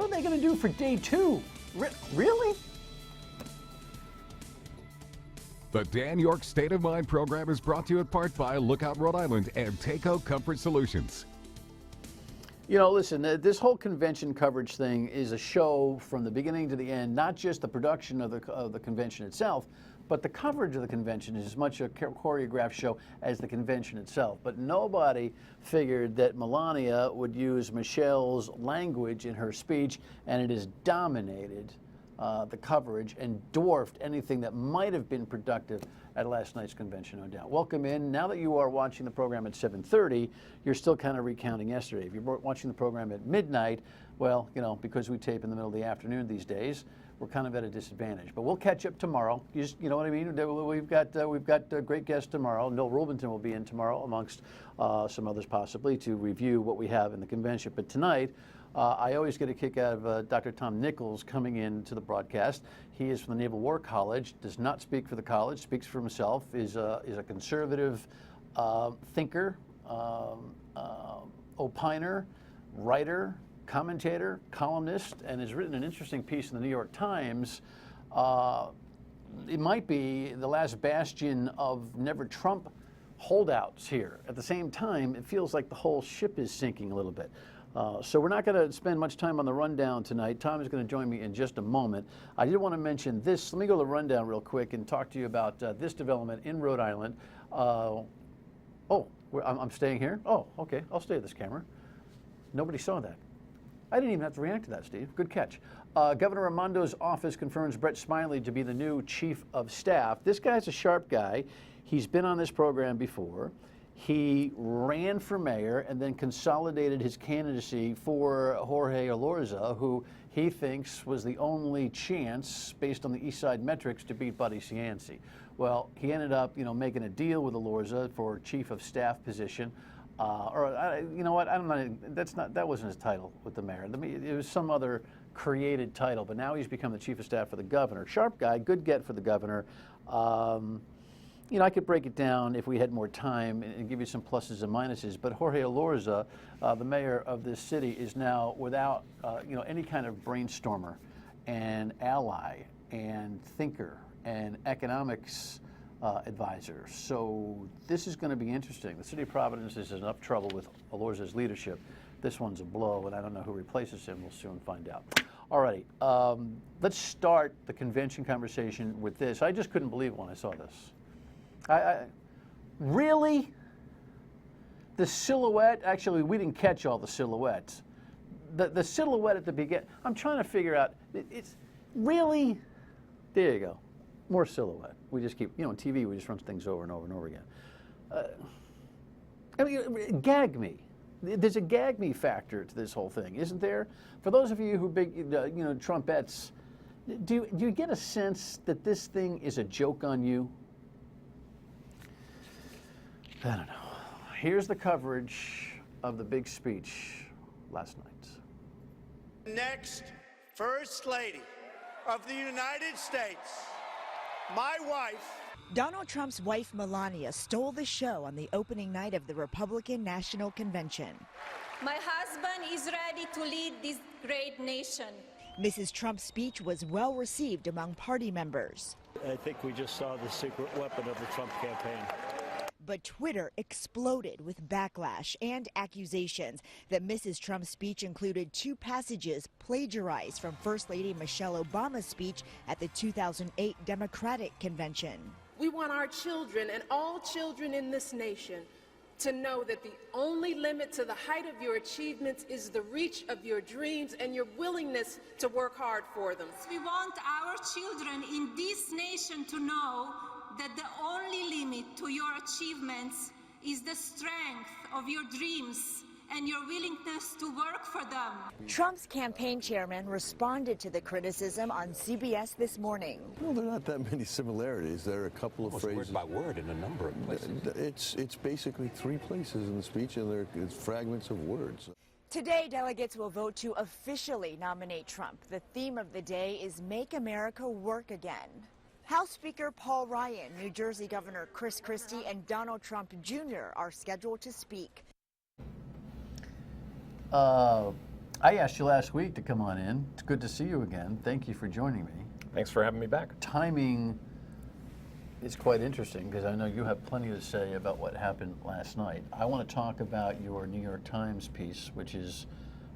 are they going to do for day 2? Really? The Dan Yorke State of Mind program is brought to you in part by Lookout Rhode Island and Takeo Comfort Solutions. You know, listen, this whole convention coverage thing is a show from the beginning to the end, not just the production of the convention itself, but the coverage of the convention is as much a choreographed show as the convention itself. But nobody figured that Melania would use Michelle's language in her speech, and it has dominated the coverage and dwarfed anything that might have been productive at last night's convention, no doubt. Welcome in. Now that you are watching the program at 7:30, you're still kind of recounting yesterday. If you're watching the program at midnight, well, you know, because we tape in the middle of the afternoon these days, we're kind of at a disadvantage. But we'll catch up tomorrow. You know what I mean? We've got great guests tomorrow. Noel Rubinton will be in tomorrow, amongst some others possibly, to review what we have in the convention. But tonight, I always get a kick out of Dr. Tom Nichols coming into the broadcast. He is from the Naval War College, does not speak for the college, speaks for himself, is a conservative thinker, opiner, writer, commentator, columnist, and has written an interesting piece in the New York Times. It might be the last bastion of never Trump holdouts here. At the same time, it feels like the whole ship is sinking a little bit. So we're not going to spend much time on the rundown tonight. Tom is going to join me in just a moment. I did want to mention this. Let me go to the rundown real quick and talk to you about this development in Rhode Island. I'm staying here? Oh, okay. I'll stay with this camera. Nobody saw that. I didn't even have to react to that, Steve. Good catch. Governor Raimondo's office confirms Brett Smiley to be the new chief of staff. This guy's a sharp guy. He's been on this program before. He ran for mayor and then consolidated his candidacy for Jorge Elorza, who he thinks was the only chance, based on the East Side metrics, to beat Buddy Cianci. Well, he ended up, making a deal with Elorza for chief of staff position. You know what? That wasn't his title with the mayor. It was some other created title, but now he's become the chief of staff for the governor. Sharp guy, good get for the governor. I could break it down if we had more time and give you some pluses and minuses, but Jorge Elorza, the mayor of this city, is now without any kind of brainstormer and ally and thinker and economics advisor. So this is going to be interesting. The city of Providence is in enough trouble with Elorza's leadership. This one's a blow, and I don't know who replaces him. We'll soon find out. All right, let's start the convention conversation with this. I just couldn't believe it when I saw this. Really? The silhouette, actually, we didn't catch all the silhouettes. The silhouette at the beginning, I'm trying to figure out, it's really, there you go, more silhouette. We just keep, on TV, we just run things over and over and over again. Gag me. There's a gag me factor to this whole thing, isn't there? For those of you who big, Trumpettes, do you get a sense that this thing is a joke on you? I don't know. Here's the coverage of the big speech last night. Next, First Lady of the United States, my wife. Donald Trump's wife, Melania, stole the show on the opening night of the Republican National Convention. My husband is ready to lead this great nation. Mrs. Trump's speech was well received among party members. I think we just saw the secret weapon of the Trump campaign. But Twitter exploded with backlash and accusations that Mrs. Trump's speech included 2 passages plagiarized from First Lady Michelle Obama's speech at the 2008 Democratic Convention. We want our children and all children in this nation to know that the only limit to the height of your achievements is the reach of your dreams and your willingness to work hard for them. We want our children in this nation to know that the only limit to your achievements is the strength of your dreams and your willingness to work for them. Trump's campaign chairman responded to the criticism on CBS this morning. Well, there are not that many similarities. There are a couple of phrases. Word by word in a number of places. It's basically 3 places in the speech, and it's fragments of words. Today, delegates will vote to officially nominate Trump. The theme of the day is Make America Work Again. House Speaker Paul Ryan, New Jersey Governor Chris Christie, and Donald Trump Jr. are scheduled to speak. I asked you last week to come on in. It's good to see you again. Thank you for joining me. Thanks for having me back. Timing is quite interesting because I know you have plenty to say about what happened last night. I want to talk about your New York Times piece, which is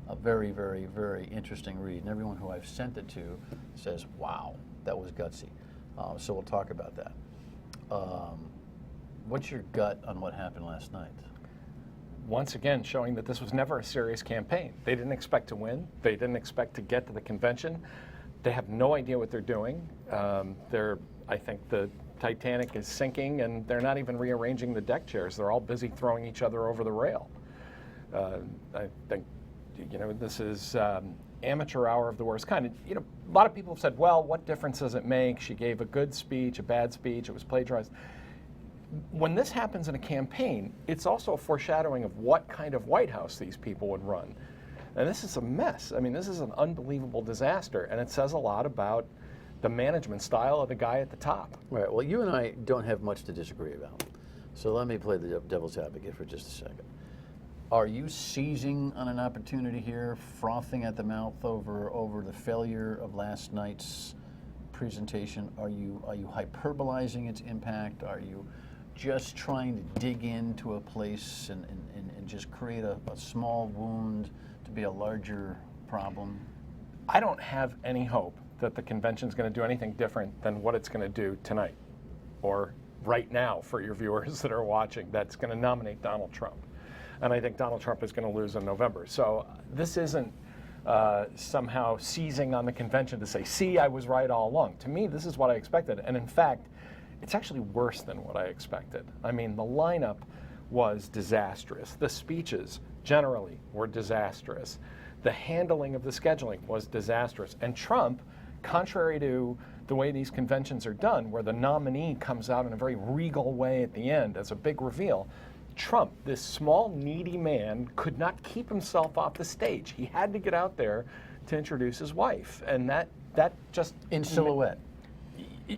a very, very, very interesting read. And everyone who I've sent it to says, wow, that was gutsy. So we'll talk about that. What's your gut on what happened last night? Once again, showing that this was never a serious campaign. They didn't expect to win. They didn't expect to get to the convention. They have no idea what they're doing. I think the Titanic is sinking, and they're not even rearranging the deck chairs. They're all busy throwing each other over the rail. I think, this is amateur hour of the worst kind. A lot of people have said, well, what difference does it make? She gave a good speech, a bad speech, it was plagiarized. When this happens in a campaign, it's also a foreshadowing of what kind of White House these people would run. And this is a mess. I mean, this is an unbelievable disaster, and it says a lot about the management style of the guy at the top. Right. Well, you and I don't have much to disagree about. So let me play the devil's advocate for just a second. Are you seizing on an opportunity here, frothing at the mouth over the failure of last night's presentation? Are you hyperbolizing its impact? Are you just trying to dig into a place and just create a small wound to be a larger problem? I don't have any hope that the convention's going to do anything different than what it's going to do tonight or right now for your viewers that are watching, that's going to nominate Donald Trump. And I think Donald Trump is going to lose in November. So this isn't somehow seizing on the convention to say, see, I was right all along. To me, this is what I expected. And in fact, it's actually worse than what I expected. I mean, the lineup was disastrous. The speeches generally were disastrous. The handling of the scheduling was disastrous. And Trump, contrary to the way these conventions are done, where the nominee comes out in a very regal way at the end as a big reveal, Trump, this small, needy man, could not keep himself off the stage. He had to get out there to introduce his wife. And that just... In silhouette.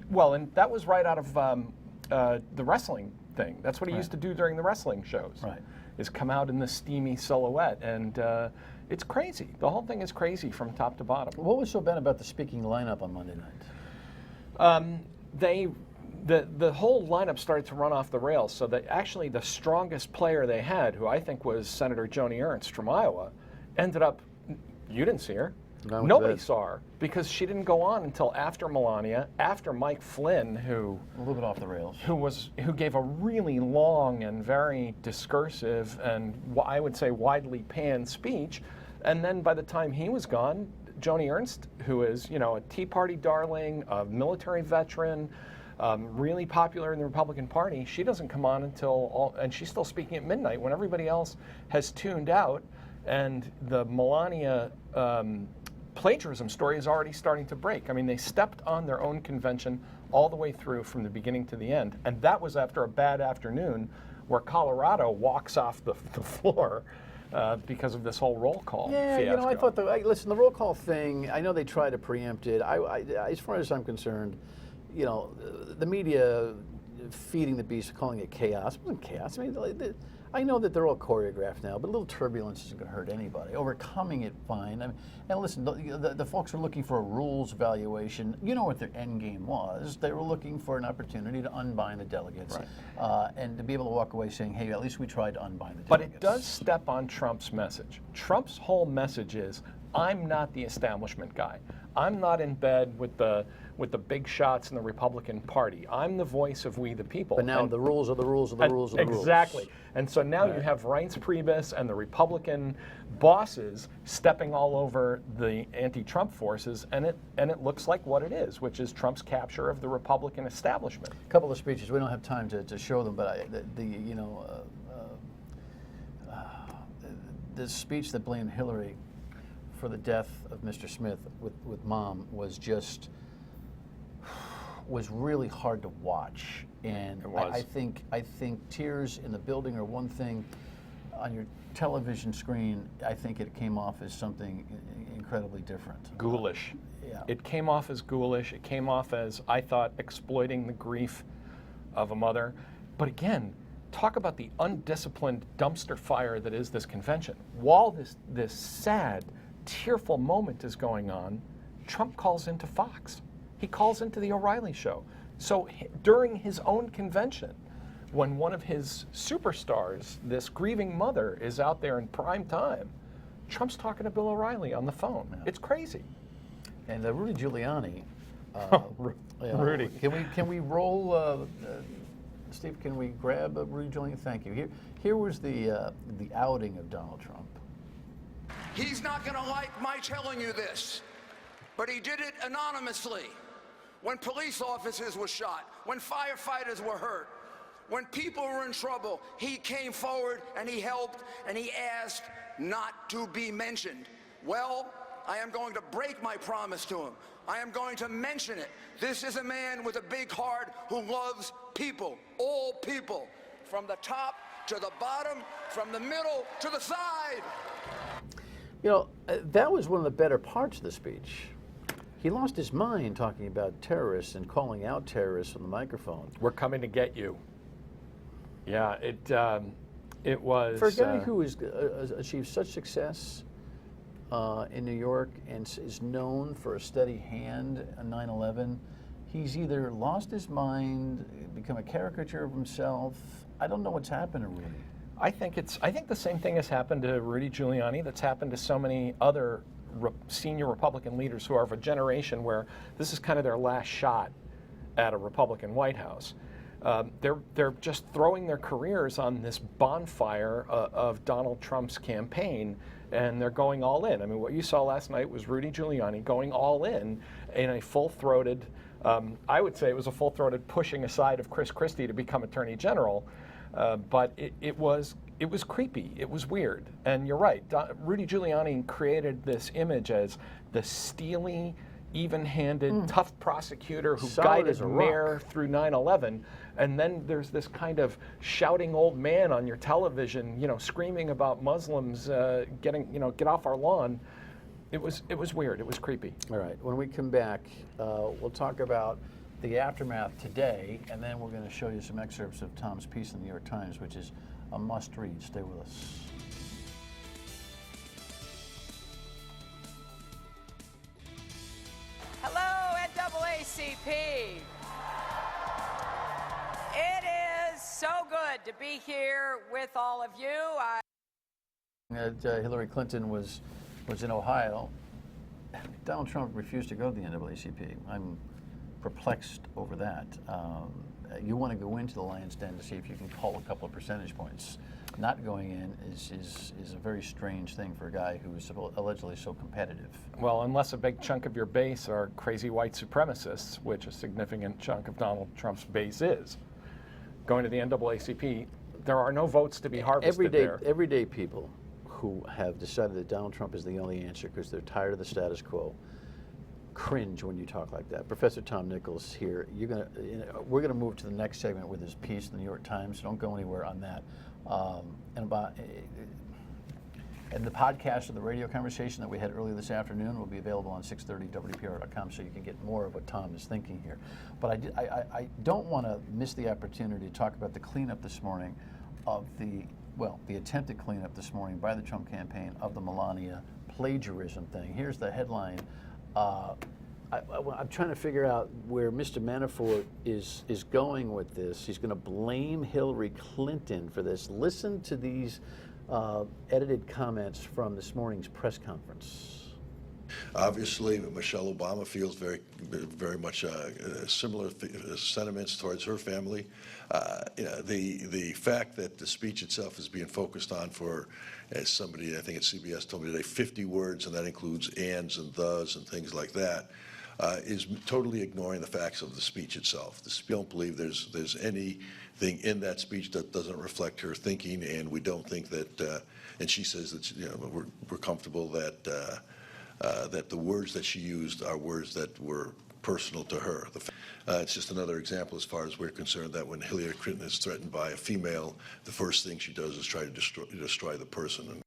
Well, and that was right out of the wrestling thing. That's what he used to do during the wrestling shows. Right. Is come out in the steamy silhouette. And it's crazy. The whole thing is crazy from top to bottom. What was so bad about the speaking lineup on Monday night? The whole lineup started to run off the rails, so that actually the strongest player they had, who I think was Senator Joni Ernst from Iowa, ended up, you didn't see her. Nobody saw her because she didn't go on until after Melania, after Mike Flynn, who a little bit off the rails, who gave a really long and very discursive and I would say widely panned speech, and then by the time he was gone, Joni Ernst, who is a Tea Party darling, a military veteran, really popular in the Republican Party, she doesn't come on until and she's still speaking at midnight when everybody else has tuned out, and the Melania plagiarism story is already starting to break. I mean, they stepped on their own convention all the way through from the beginning to the end, and that was after a bad afternoon where Colorado walks off the floor because of this whole roll call fiasco. I thought listen, the roll call thing, I know they try to preempt it. As far as I'm concerned, the media feeding the beast, calling it chaos. It wasn't chaos. I mean, I know that they're all choreographed now, but a little turbulence isn't going to hurt anybody. Overcoming it, fine. I mean, and listen, the folks are looking for a rules evaluation. You know what their end game was. They were looking for an opportunity to unbind the delegates, and to be able to walk away saying, hey, at least we tried to unbind the delegates. But it does step on Trump's message. Trump's whole message is, I'm not the establishment guy. I'm not in bed with the big shots in the Republican Party. I'm the voice of we the people. But now the rules are the rules are the rules are the rules. Exactly. And so now you have Reince Priebus and the Republican bosses stepping all over the anti-Trump forces, and it looks like what it is, which is Trump's capture of the Republican establishment. A couple of speeches. We don't have time to show them, but the speech that blamed Hillary for the death of Mr. Smith with Mom was really hard to watch, and I think tears in the building are one thing. On your television screen, I think it came off as something incredibly different. Ghoulish. Yeah. It came off as ghoulish. It came off as, I thought, exploiting the grief of a mother. But again, talk about the undisciplined dumpster fire that is this convention. While this sad, tearful moment is going on, Trump calls into Fox. He calls into the O'Reilly show. So during his own convention, when one of his superstars, this grieving mother, is out there in prime time, Trump's talking to Bill O'Reilly on the phone. Yeah. It's crazy. And Rudy Giuliani. Rudy. Can we roll, Steve? Can we grab Rudy Giuliani? Thank you. Here was the outing of Donald Trump. He's not going to like my telling you this, but he did it anonymously. When police officers were shot, when firefighters were hurt, when people were in trouble, he came forward and he helped and he asked not to be mentioned. Well, I am going to break my promise to him. I am going to mention it. This is a man with a big heart who loves people, all people, from the top to the bottom, from the middle to the side. You know, that was one of the better parts of the speech. He lost his mind talking about terrorists and calling out terrorists on the microphone. We're coming to get you. Yeah, it was... For a guy who has achieved such success in New York and is known for a steady hand on 9/11, he's either lost his mind, become a caricature of himself. I don't know what's happened to Rudy. I think the same thing has happened to Rudy Giuliani that's happened to so many other senior Republican leaders who are of a generation where this is kind of their last shot at a Republican White House. They're just throwing their careers on this bonfire of Donald Trump's campaign, and they're going all in. I mean, what you saw last night was Rudy Giuliani going all in a full-throated, I would say it was a full-throated pushing aside of Chris Christie to become Attorney General, but it was creepy. It was weird. And you're right, Rudy Giuliani created this image as the steely, even-handed, tough prosecutor who guided mayor through 9/11, and then there's this kind of shouting old man on your television, screaming about Muslims get off our lawn. It was weird. It was creepy. All right. When we come back, we'll talk about the aftermath today, and then we're going to show you some excerpts of Tom's piece in the New York Times, which is a must-read. Stay with us. Hello, NAACP. It is so good to be here with all of you. Hillary Clinton was in Ohio. Donald Trump refused to go to the NAACP. I'm perplexed over that. You want to go into the lion's den to see if you can cull a couple of percentage points. Not going in is a very strange thing for a guy who is allegedly so competitive. Well, unless a big chunk of your base are crazy white supremacists, which a significant chunk of Donald Trump's base is. Going to the NAACP, there are no votes to be harvested there. Everyday people who have decided that Donald Trump is the only answer because they're tired of the status quo cringe when you talk like that. Professor Tom Nichols here. We're gonna move to the next segment with his piece in the New York Times. So don't go anywhere on that. And the podcast of the radio conversation that we had earlier this afternoon will be available on 630WPR.com, so you can get more of what Tom is thinking here. But I don't want to miss the opportunity to talk about the cleanup this morning of the attempted cleanup this morning by the Trump campaign of the Melania plagiarism thing. Here's the headline. I'm trying to figure out where Mr. Manafort is going with this. He's going to blame Hillary Clinton for this. Listen to these edited comments from this morning's press conference. Obviously, Michelle Obama feels very, very much similar sentiments towards her family. The fact that the speech itself is being focused on for, as somebody I think at CBS told me today, 50 words, and that includes ands and thes and things like that, is totally ignoring the facts of the speech itself. We don't believe there's anything in that speech that doesn't reflect her thinking, and we don't think that. And she says that we're comfortable that that the words that she used are words that were personal to her. It's just another example, as far as we're concerned, that when Hillary Clinton is threatened by a female, the first thing she does is try to destroy the person.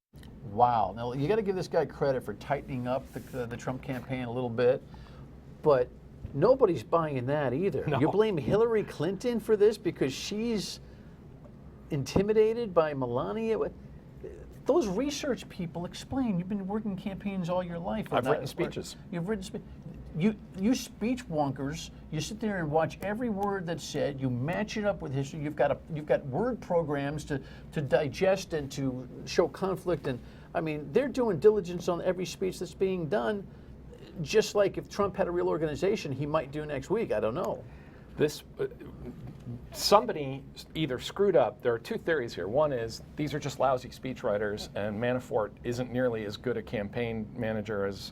Wow. Now, you got to give this guy credit for tightening up the Trump campaign a little bit, but nobody's buying that either. No. You blame Hillary Clinton for this because she's intimidated by Melania? those research people explain. You've been working campaigns all your life. I've written speeches. You've written you speech wonkers. You sit there and watch every word that's said. You match it up with history. You've got word programs to digest and to show conflict. And I mean, they're doing diligence on every speech that's being done. Just like if Trump had a real organization, he might do next week. I don't know. Somebody either screwed up. There are two theories here. One is these are just lousy speechwriters, and Manafort isn't nearly as good a campaign manager as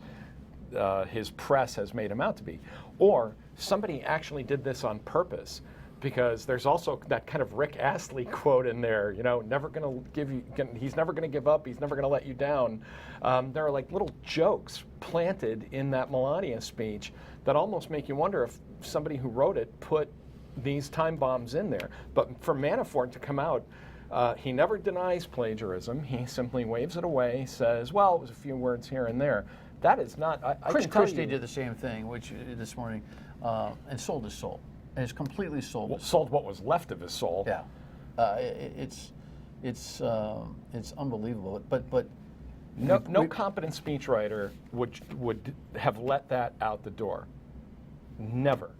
his press has made him out to be. Or somebody actually did this on purpose, because there's also that kind of Rick Astley quote in there, you know, never going to give you, he's never going to give up, he's never going to let you down. There are like little jokes planted in that Melania speech that almost make you wonder if somebody who wrote it put these time bombs in there. But for Manafort to come out, he never denies plagiarism. He simply waves it away, says, well, it was a few words here and there. That is not, Chris Christie did the same thing, which this morning, and sold his soul. And it's completely sold. Sold what was left of his soul. Yeah, it's unbelievable. But no competent speechwriter would have let that out the door. Never.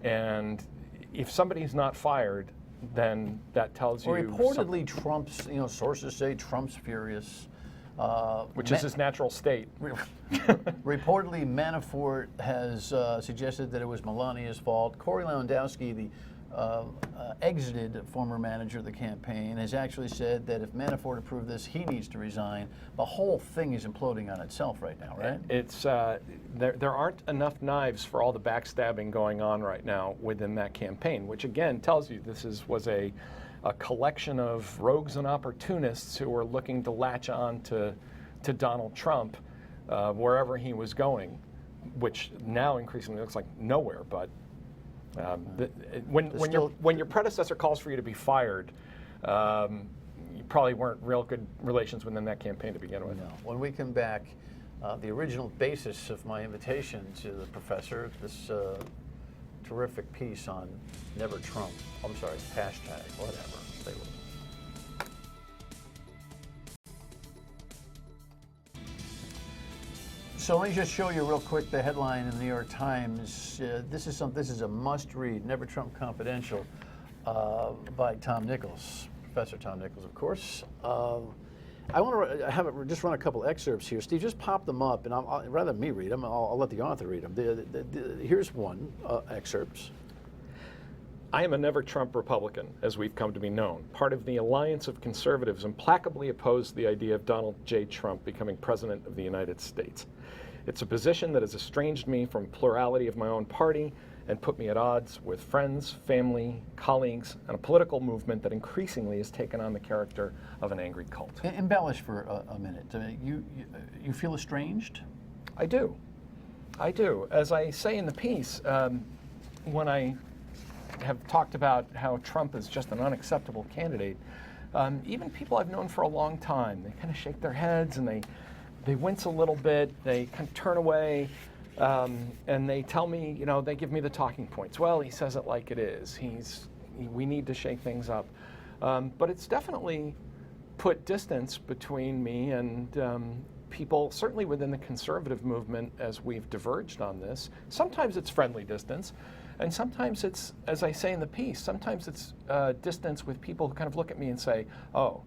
And if somebody's not fired, then that tells you. Well, reportedly, Trump's, sources say Trump's furious. Which is his natural state. Reportedly, Manafort has suggested that it was Melania's fault. Corey Lewandowski, the exited former manager of the campaign, has actually said that if Manafort approved this, he needs to resign. The whole thing is imploding on itself right now, right? It's there aren't enough knives for all the backstabbing going on right now within that campaign, which again tells you this was a collection of rogues and opportunists who were looking to latch on to Donald Trump wherever he was going, which now increasingly looks like nowhere. But when your predecessor calls for you to be fired, you probably weren't real good relations within that campaign to begin with. No. When we come back, the original basis of my invitation to the professor, this terrific piece on Never Trump. I'm sorry, hashtag, whatever. Stay with us. So let me just show you real quick the headline in the New York Times. This is a must-read, Never Trump Confidential, by Tom Nichols, Professor Tom Nichols, of course. I want to just run a couple excerpts here. Steve, just pop them up, and rather than me read them, I'll let the author read them. Here's one excerpt. I am a never Trump Republican, as we've come to be known. Part of the alliance of conservatives implacably opposed the idea of Donald J. Trump becoming president of the United States. It's a position that has estranged me from plurality of my own party and put me at odds with friends, family, colleagues, and a political movement that increasingly has taken on the character of an angry cult. Embellish for a minute. You feel estranged? I do. I do. As I say in the piece, when I have talked about how Trump is just an unacceptable candidate, even people I've known for a long time, they kind of shake their heads and they wince a little bit, they kind of turn away, and they tell me, they give me the talking points. Well, he says it like it is. We need to shake things up. But it's definitely put distance between me and people, certainly within the conservative movement, as we've diverged on this. Sometimes it's friendly distance, and sometimes it's, as I say in the piece, sometimes it's distance with people who kind of look at me and say, oh,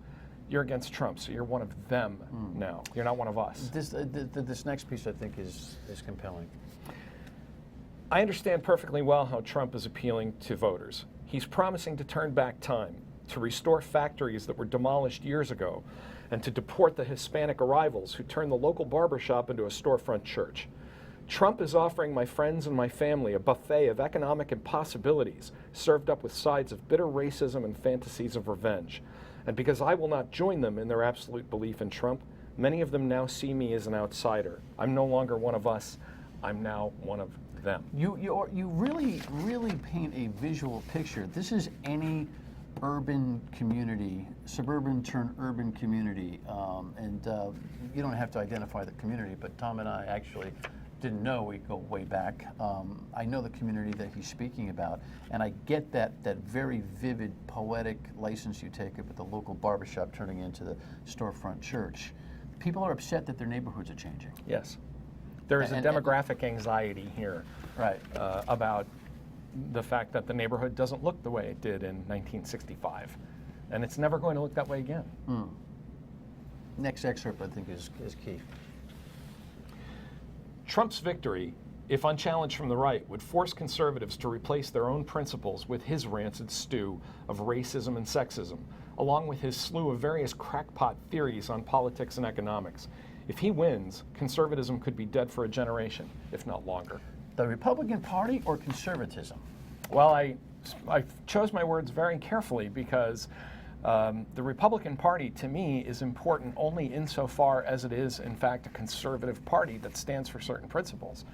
you're against Trump, so you're one of them now. You're not one of us. This next piece, I think, is compelling. I understand perfectly well how Trump is appealing to voters. He's promising to turn back time, to restore factories that were demolished years ago, and to deport the Hispanic arrivals who turned the local barbershop into a storefront church. Trump is offering my friends and my family a buffet of economic impossibilities, served up with sides of bitter racism and fantasies of revenge. And because I will not join them in their absolute belief in Trump, many of them now see me as an outsider. I'm no longer one of us. I'm now one of them. You really paint a visual picture. This is any urban community, suburban turn urban community, and you don't have to identify the community, but Tom and I actually didn't know, we go way back. I know the community that he's speaking about, and I get that very vivid, poetic license you take up at the local barbershop turning into the storefront church. People are upset that their neighborhoods are changing. Yes. There is a demographic anxiety here, right, about the fact that the neighborhood doesn't look the way it did in 1965, and it's never going to look that way again. Next excerpt, I think, is key. Trump's victory, if unchallenged from the right, would force conservatives to replace their own principles with his rancid stew of racism and sexism, along with his slew of various crackpot theories on politics and economics. If he wins, conservatism could be dead for a generation, if not longer. The Republican Party or conservatism? Well, I chose my words very carefully because the Republican Party, to me, is important only insofar as it is, in fact, a conservative party that stands for certain principles.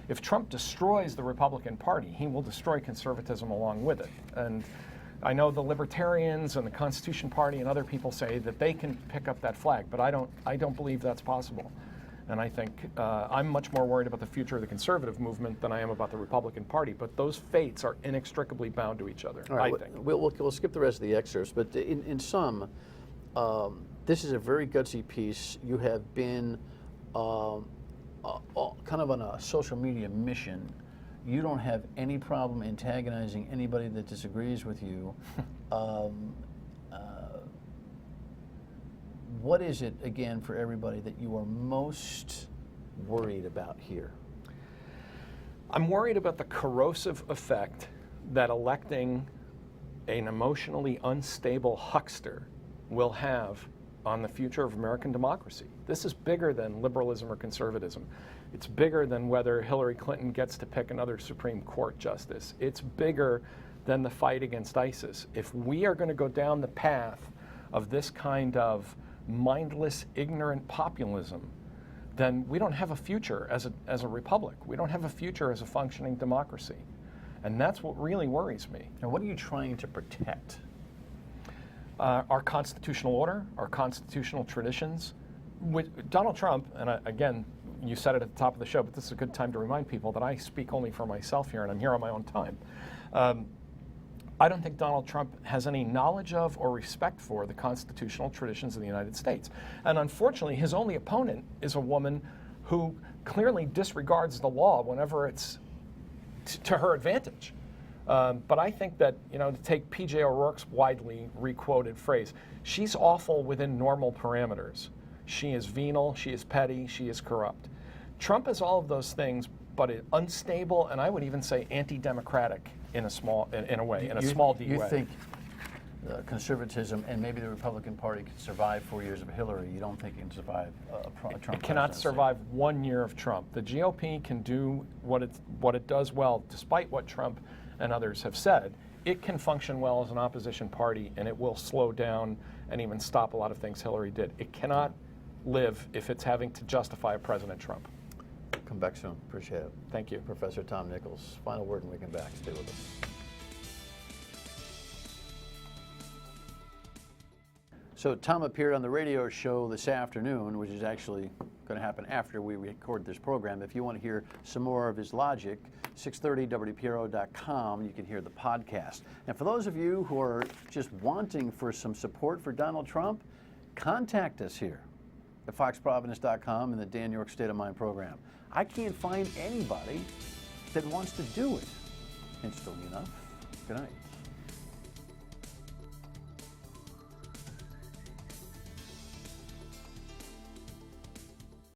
If Trump destroys the Republican Party, he will destroy conservatism along with it. And I know the Libertarians and the Constitution Party and other people say that they can pick up that flag, but I don't believe that's possible. And I think I'm much more worried about the future of the conservative movement than I am about the Republican Party. But those fates are inextricably bound to each other, All right, I think. We'll skip the rest of the excerpts, but in sum, this is a very gutsy piece. You have been kind of on a social media mission. You don't have any problem antagonizing anybody that disagrees with you. What is it, again, for everybody that you are most worried about here? I'm worried about the corrosive effect that electing an emotionally unstable huckster will have on the future of American democracy. This is bigger than liberalism or conservatism. It's bigger than whether Hillary Clinton gets to pick another Supreme Court justice. It's bigger than the fight against ISIS. If we are going to go down the path of this kind of mindless, ignorant populism, then we don't have a future as a republic. We don't have a future as a functioning democracy. And that's what really worries me. Now, what are you trying to protect? Our constitutional order, our constitutional traditions. With Donald Trump, and again, you said it at the top of the show, but this is a good time to remind people that I speak only for myself here, and I'm here on my own time. I don't think Donald Trump has any knowledge of or respect for the constitutional traditions of the United States. And unfortunately, his only opponent is a woman who clearly disregards the law whenever it's to her advantage. But I think that, to take P.J. O'Rourke's widely requoted phrase, she's awful within normal parameters. She is venal, she is petty, she is corrupt. Trump is all of those things, but unstable, and I would even say anti-democratic in a small d way. You think conservatism and maybe the Republican Party could survive 4 years of Hillary? You don't think it can survive a Trump It cannot presidency? survive 1 year of Trump. The GOP can do what it does well, despite what Trump and others have said. It can function well as an opposition party, and it will slow down and even stop a lot of things Hillary did. It cannot live if it's having to justify a President Trump. Come back soon. Appreciate it. Thank you. Professor Tom Nichols. Final word when we come back. Stay with us. So Tom appeared on the radio show this afternoon, which is actually going to happen after we record this program. If you want to hear some more of his logic, 630WPRO.com, you can hear the podcast. And for those of you who are just wanting for some support for Donald Trump, contact us here at FoxProvidence.com and the Dan Yorke State of Mind program. I can't find anybody that wants to do it. Interestingly enough. Good night.